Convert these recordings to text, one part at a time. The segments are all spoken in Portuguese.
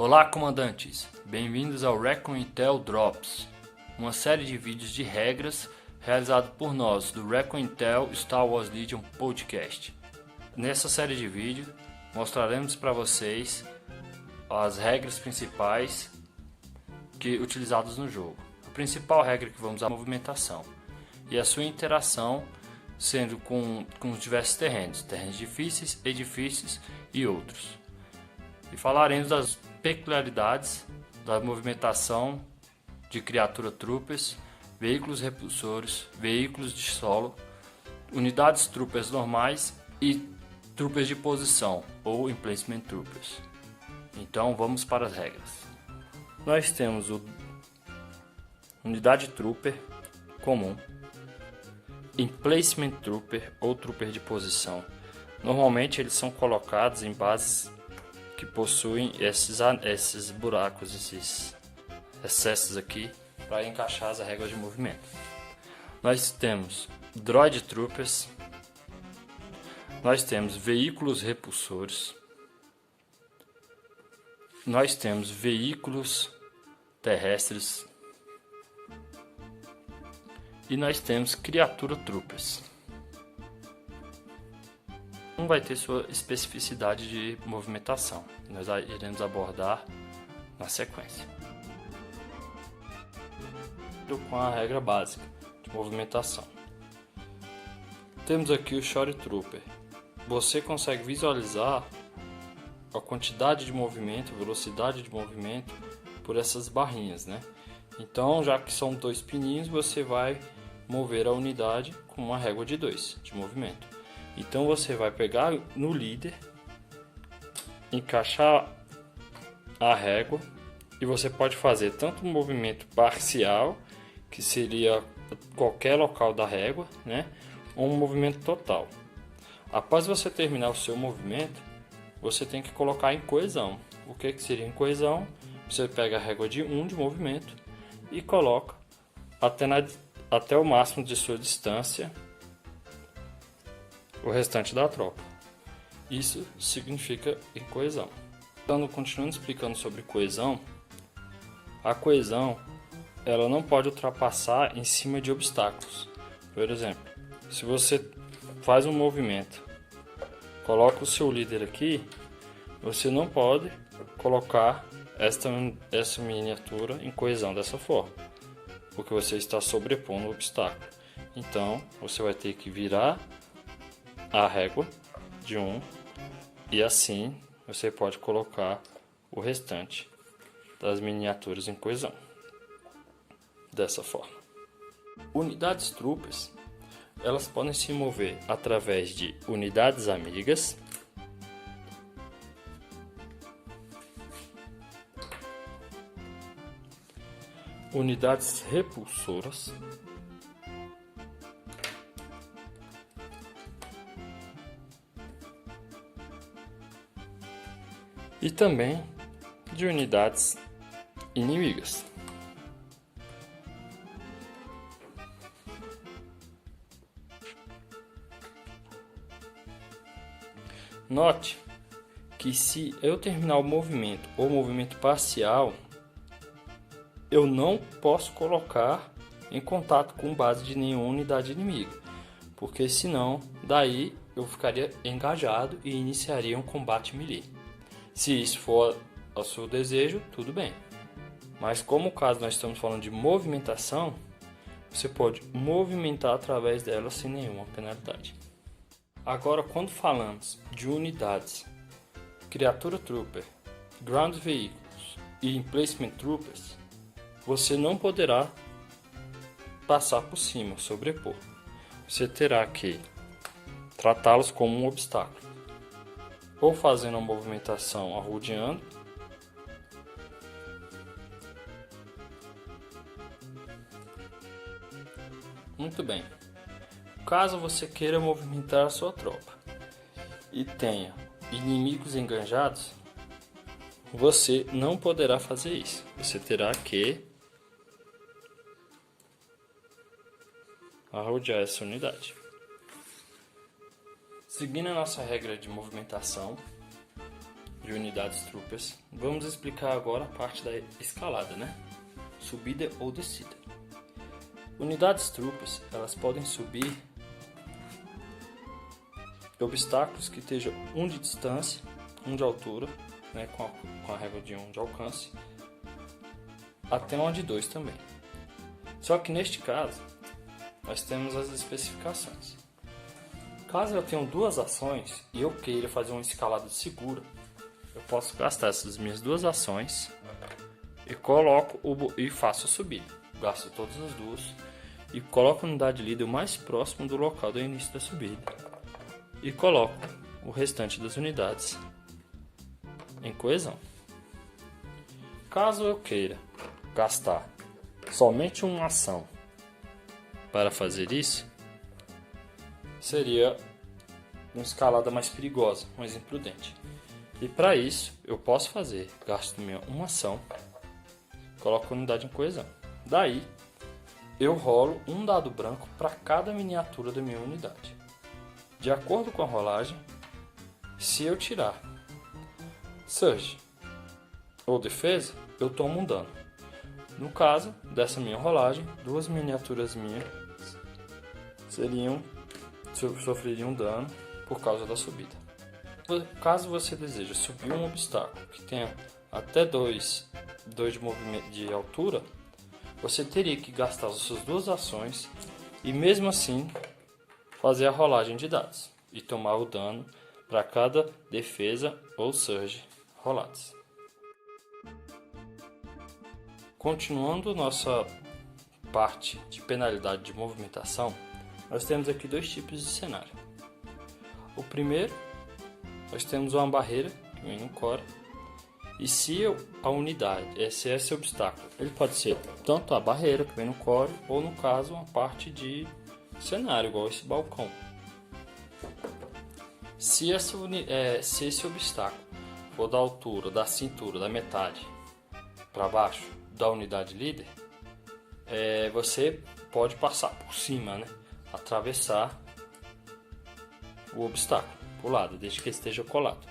Olá, comandantes! Bem-vindos ao Recon Intel Drops, uma série de vídeos de regras realizado por nós do Recon Intel Star Wars Legion Podcast. Nessa série de vídeos mostraremos para vocês as regras principais utilizadas no jogo. A principal regra que vamos usar é a movimentação e a sua interação sendo com os diversos terrenos difíceis, edifícios e outros. E falaremos das peculiaridades da movimentação de criatura troopers, veículos repulsores, veículos de solo, unidades troopers normais e troopers de posição ou emplacement troopers. Então vamos para as regras. Nós temos o unidade trooper comum, emplacement trooper ou trooper de posição. Normalmente eles são colocados em bases que possuem esses buracos, esses excessos aqui para encaixar as regras de movimento. Nós temos droid troopers, nós temos veículos repulsores, nós temos veículos terrestres e nós temos criatura troopers. Vai ter sua especificidade de movimentação. Nós iremos abordar na sequência. Com a regra básica de movimentação. Temos aqui o Shore Trooper. Você consegue visualizar a quantidade de movimento, velocidade de movimento por essas barrinhas, né? Então, já que são 2 pininhos, você vai mover a unidade com uma régua de 2 de movimento. Então você vai pegar no líder, encaixar a régua e você pode fazer tanto um movimento parcial, que seria qualquer local da régua, né, ou um movimento total. Após você terminar o seu movimento, você tem que colocar em coesão. O que seria em coesão? Você pega a régua de 1 de movimento e coloca até o máximo de sua distância o restante da tropa. Isso significa em coesão. Então, continuando explicando sobre coesão, a coesão ela não pode ultrapassar em cima de obstáculos. Por exemplo, se você faz um movimento, coloca o seu líder aqui, você não pode colocar essa miniatura em coesão dessa forma, porque você está sobrepondo o obstáculo. Então, você vai ter que virar a régua de 1 e assim você pode colocar o restante das miniaturas em coesão dessa forma. Unidades troopers, elas podem se mover através de unidades amigas, unidades repulsoras, e também de unidades inimigas. Note que se eu terminar o movimento ou movimento parcial, eu não posso colocar em contato com base de nenhuma unidade inimiga, porque senão daí eu ficaria engajado e iniciaria um combate melee. Se isso for ao seu desejo, tudo bem. Mas como o caso nós estamos falando de movimentação, você pode movimentar através dela sem nenhuma penalidade. Agora, quando falamos de unidades, criatura trooper, ground vehicles e emplacement troopers, você não poderá passar por cima, sobrepor. Você terá que tratá-los como um obstáculo, ou fazendo a movimentação arrodeando, muito bem. Caso você queira movimentar a sua tropa e tenha inimigos enganjados, você não poderá fazer isso. Você terá que arrodear essa unidade. Seguindo a nossa regra de movimentação, de unidades troopers, vamos explicar agora a parte da escalada, né? Subida ou descida. Unidades troopers, elas podem subir obstáculos que estejam 1 de distância, 1 de altura, né, com a régua de 1 de alcance, até uma de 2 também. Só que neste caso, nós temos as especificações. Caso eu tenha 2 ações e eu queira fazer uma escalada segura, eu posso gastar essas minhas 2 ações e faço a subida. Gasto todas as 2 e coloco a unidade líder mais próximo do local do início da subida. E coloco o restante das unidades em coesão. Caso eu queira gastar somente uma ação para fazer isso, seria uma escalada mais perigosa, mais imprudente. E para isso eu posso gasto uma ação, coloco a unidade em coesão. Daí eu rolo um dado branco para cada miniatura da minha unidade. De acordo com a rolagem, se eu tirar Surge ou defesa, eu tomo um dano. No caso dessa minha rolagem, 2 miniaturas minhas sofreriam dano por causa da subida. Caso você deseje subir um obstáculo que tenha até 2 de movimento de altura, você teria que gastar as suas 2 ações e mesmo assim fazer a rolagem de dados e tomar o dano para cada defesa ou surge rolados. Continuando nossa parte de penalidade de movimentação, nós temos aqui 2 tipos de cenário. O primeiro, nós temos uma barreira que vem no core, e se a unidade, esse obstáculo, ele pode ser tanto a barreira que vem no core, ou no caso uma parte de cenário, igual esse balcão. Se esse obstáculo for da altura, da cintura, da metade para baixo da unidade líder, você pode passar por cima, né? Atravessar o obstáculo por lado, desde que esteja colado.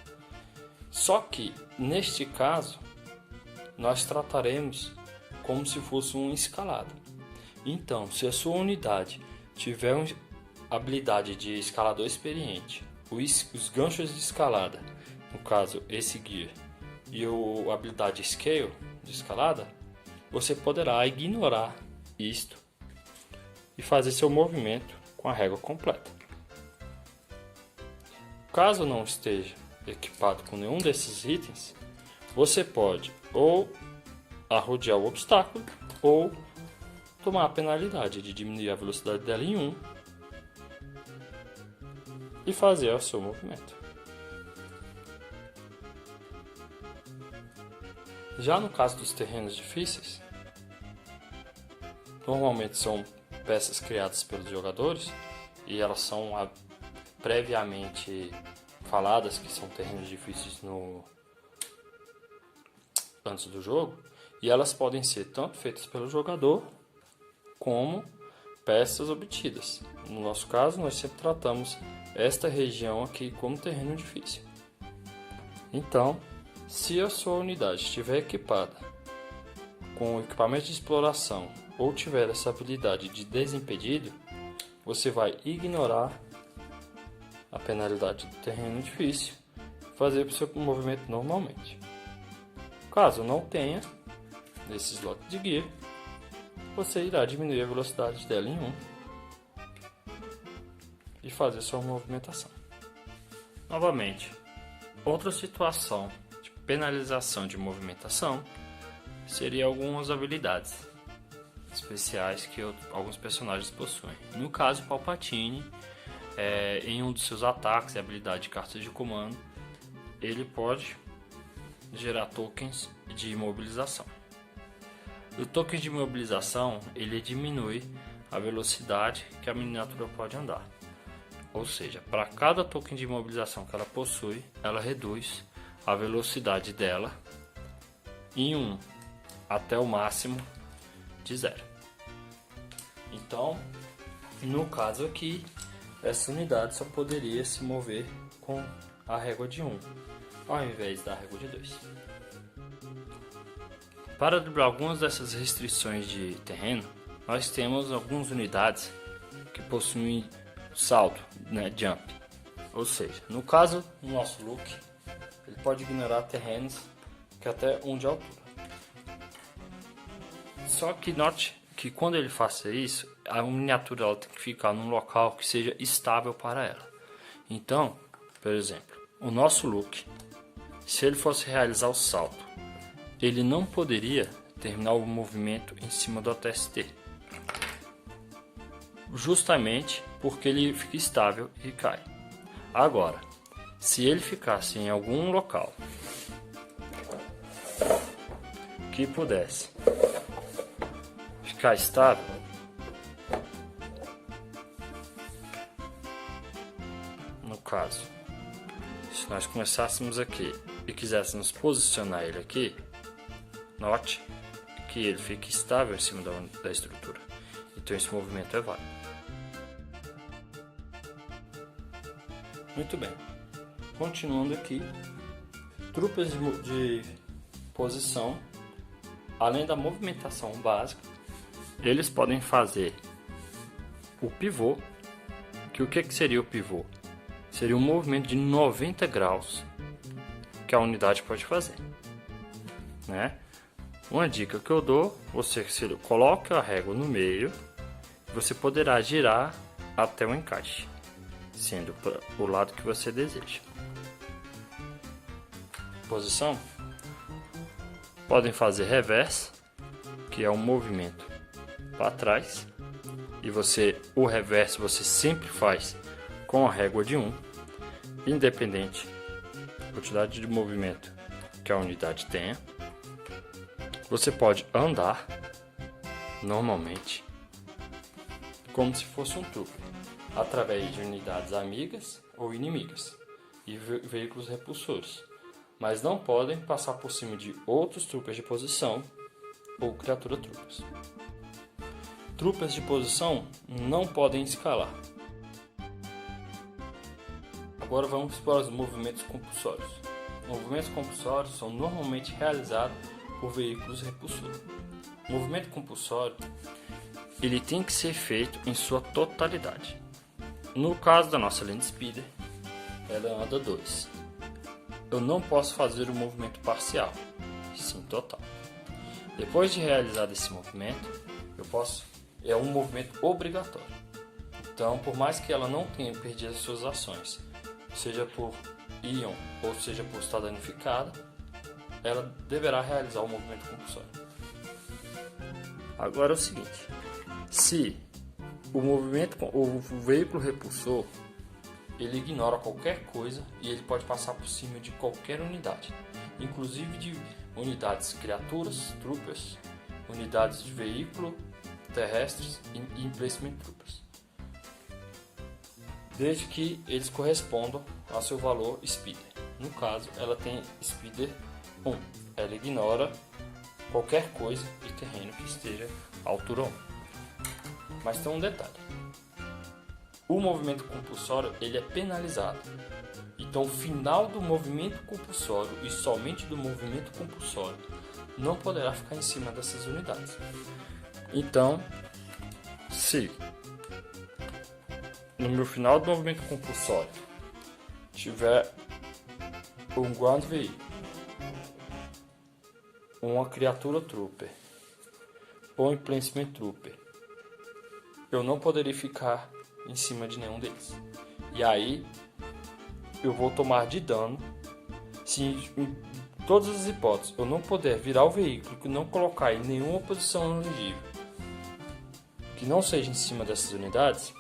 Só que neste caso nós trataremos como se fosse uma escalada. Então, se a sua unidade tiver uma habilidade de escalador experiente, os ganchos de escalada, no caso esse gear, e a habilidade scale de escalada, você poderá ignorar isto e fazer seu movimento com a régua completa. Caso não esteja equipado com nenhum desses itens, você pode ou arrodear o obstáculo ou tomar a penalidade de diminuir a velocidade dela em 1 e fazer o seu movimento. Já no caso dos terrenos difíceis, normalmente são peças criadas pelos jogadores e elas são previamente faladas que são terrenos difíceis antes do jogo, e elas podem ser tanto feitas pelo jogador como peças obtidas. No nosso caso, nós sempre tratamos esta região aqui como terreno difícil. Então, se a sua unidade estiver equipada com equipamento de exploração ou tiver essa habilidade de desimpedido, você vai ignorar a penalidade do terreno difícil e fazer o seu movimento normalmente. Caso não tenha nesse slot de gear, você irá diminuir a velocidade dela em 1 e fazer sua movimentação. Novamente, outra situação de penalização de movimentação seria algumas habilidades especiais que alguns personagens possuem. No caso, Palpatine, em um dos seus ataques e habilidade de cartas de comando, ele pode gerar tokens de imobilização. O token de imobilização, ele diminui a velocidade que a miniatura pode andar. Ou seja, para cada token de imobilização que ela possui, ela reduz a velocidade dela em 1 até o máximo de 0. Então, no caso aqui, essa unidade só poderia se mover com a régua de 1. ao invés da régua de 2. Para driblar algumas dessas restrições de terreno, nós temos algumas unidades que possuem salto, né, jump. Ou seja, no caso do nosso look, ele pode ignorar terrenos que até 1 de altura. Só que note que quando ele faça isso, a miniatura ela tem que ficar num local que seja estável para ela. Então, por exemplo, o nosso look, se ele fosse realizar o salto, ele não poderia terminar o movimento em cima do OTST, justamente porque ele fica estável e cai. Agora, se ele ficasse em algum local que pudesse ficar estável, no caso, se nós começássemos aqui e quiséssemos posicionar ele aqui, note que ele fica estável em cima da estrutura. Então esse movimento é válido. Muito bem. Continuando aqui, trupas de posição, além da movimentação básica, eles podem fazer o pivô. Que o que seria o pivô? Seria um movimento de 90 graus que a unidade pode fazer, né? Uma dica que eu dou, você coloca a régua no meio, você poderá girar até o encaixe, sendo para o lado que você deseja. Posição. Podem fazer reverse, que é um movimento para trás, e o reverse você sempre faz com a régua de 1, independente da quantidade de movimento que a unidade tenha. Você pode andar normalmente, como se fosse um truque, através de unidades amigas ou inimigas e veículos repulsores, mas não podem passar por cima de outros trupas de posição ou criatura trupas. Trupas de posição não podem escalar. Agora vamos para os movimentos compulsórios. Movimentos compulsórios são normalmente realizados por veículos repulsores. O movimento compulsório ele tem que ser feito em sua totalidade. No caso da nossa Land Speeder, ela anda 2. Eu não posso fazer o movimento parcial, sim total. Depois de realizar esse movimento, é um movimento obrigatório. Então, por mais que ela não tenha perdido as suas ações, seja por íon ou seja por estar danificada, ela deverá realizar o movimento compulsório. Agora é o seguinte: se o veículo repulsor ele ignora qualquer coisa e ele pode passar por cima de qualquer unidade, inclusive de unidades criaturas, troopers, unidades de veículo terrestres e emplacement troopers, desde que eles correspondam ao seu valor speeder. No caso, ela tem speeder 1, ela ignora qualquer coisa de terreno que esteja à altura 1. Mas tem um detalhe: o movimento compulsório ele é penalizado. Então, o final do movimento compulsório e somente do movimento compulsório não poderá ficar em cima dessas unidades. Então, se no meu final do movimento compulsório tiver um ground vehicle, uma criatura trooper ou um emplacement trooper, eu não poderia ficar em cima de nenhum deles. E aí eu vou tomar de dano. Se em todas as hipóteses eu não puder virar o veículo, que não colocar em nenhuma posição elegível que não seja em cima dessas unidades,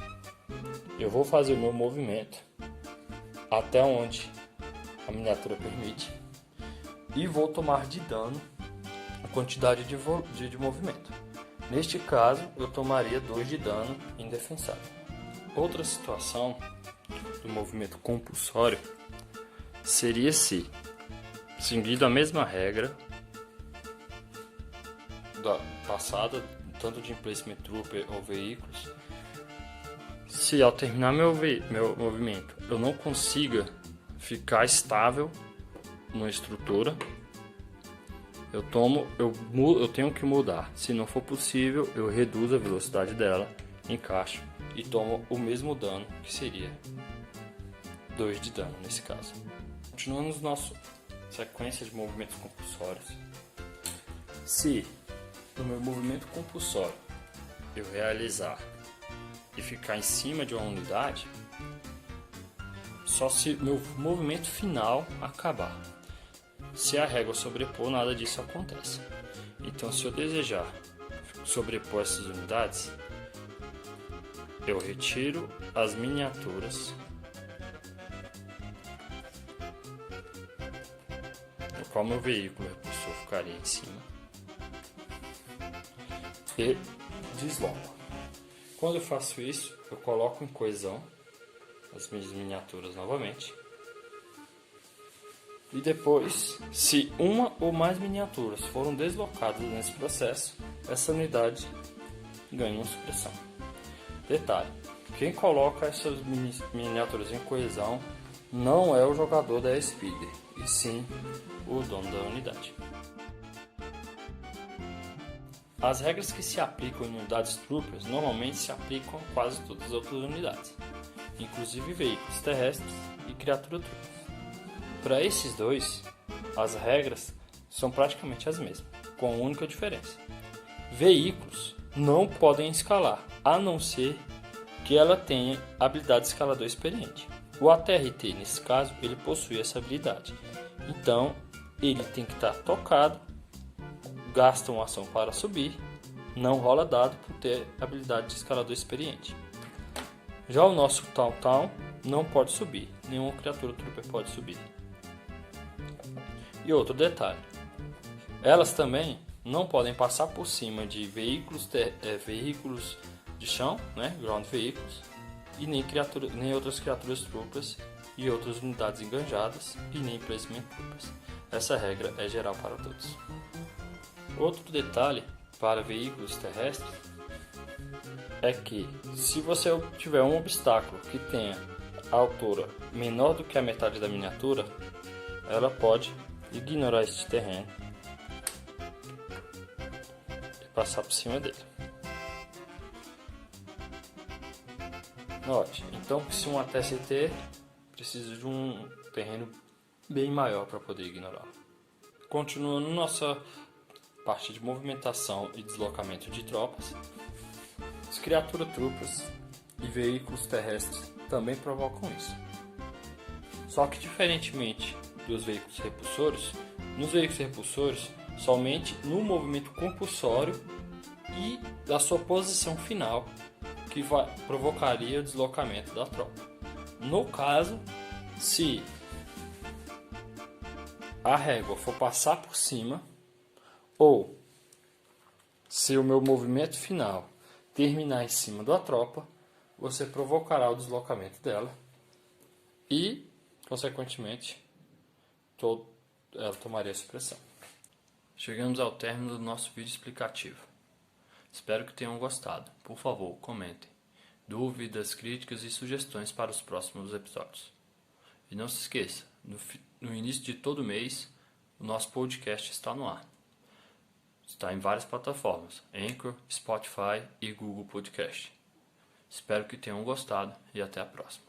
eu vou fazer o meu movimento até onde a miniatura permite e vou tomar de dano a quantidade de movimento. Neste caso, eu tomaria 2 de dano indefensável. Outra situação do movimento compulsório seria se, seguindo a mesma regra da passada, tanto de emplacement trooper ou veículos, se ao terminar meu movimento eu não consiga ficar estável numa estrutura, eu tenho que mudar. Se não for possível, eu reduzo a velocidade dela, encaixo e tomo o mesmo dano, que seria 2 de dano nesse caso. Continuando na nossa sequência de movimentos compulsórios. Se no meu movimento compulsório eu realizar e ficar em cima de uma unidade, só se meu movimento final acabar. Se a régua sobrepor, nada disso acontece. Então, se eu desejar sobrepor essas unidades, eu retiro as miniaturas, no qual meu veículo repulsor ficaria em cima, e desloco. Quando eu faço isso, eu coloco em coesão as minhas miniaturas novamente. E depois, se uma ou mais miniaturas foram deslocadas nesse processo, essa unidade ganha uma supressão. Detalhe, quem coloca essas miniaturas em coesão não é o jogador da Speeder, e sim o dono da unidade. As regras que se aplicam em unidades troopers normalmente se aplicam a quase todas as outras unidades, inclusive veículos terrestres e criatura trooper. Para esses dois, as regras são praticamente as mesmas, com uma única diferença. Veículos não podem escalar, a não ser que ela tenha habilidade de escalador experiente. O ATRT, nesse caso, ele possui essa habilidade. Então, ele tem que estar tocado, gasta uma ação para subir, não rola dado por ter habilidade de escalador experiente. Já o nosso Tauntaun não pode subir, nenhuma criatura trooper pode subir. E outro detalhe, elas também não podem passar por cima de veículos de chão, né, ground vehicles, e nem outras criaturas troopers e outras unidades enganjadas e nem placement troopers. Essa regra é geral para todos. Outro detalhe para veículos terrestres é que se você tiver um obstáculo que tenha a altura menor do que a metade da miniatura, ela pode ignorar este terreno e passar por cima dele. Note, então que se um ATST precisa de um terreno bem maior para poder ignorar. Continuando nossa parte de movimentação e deslocamento de tropas, as criaturas troopers e veículos terrestres também provocam isso. Só que diferentemente dos veículos repulsores, nos veículos repulsores, somente no movimento compulsório e da sua posição final que provocaria o deslocamento da tropa. No caso, se a régua for passar por cima, ou se o meu movimento final terminar em cima da tropa, você provocará o deslocamento dela e, consequentemente, ela tomaria supressão. Chegamos ao término do nosso vídeo explicativo. Espero que tenham gostado. Por favor, comentem dúvidas, críticas e sugestões para os próximos episódios. E não se esqueça, no início de todo mês, o nosso podcast está no ar. Está em várias plataformas, Anchor, Spotify e Google Podcast. Espero que tenham gostado e até a próxima.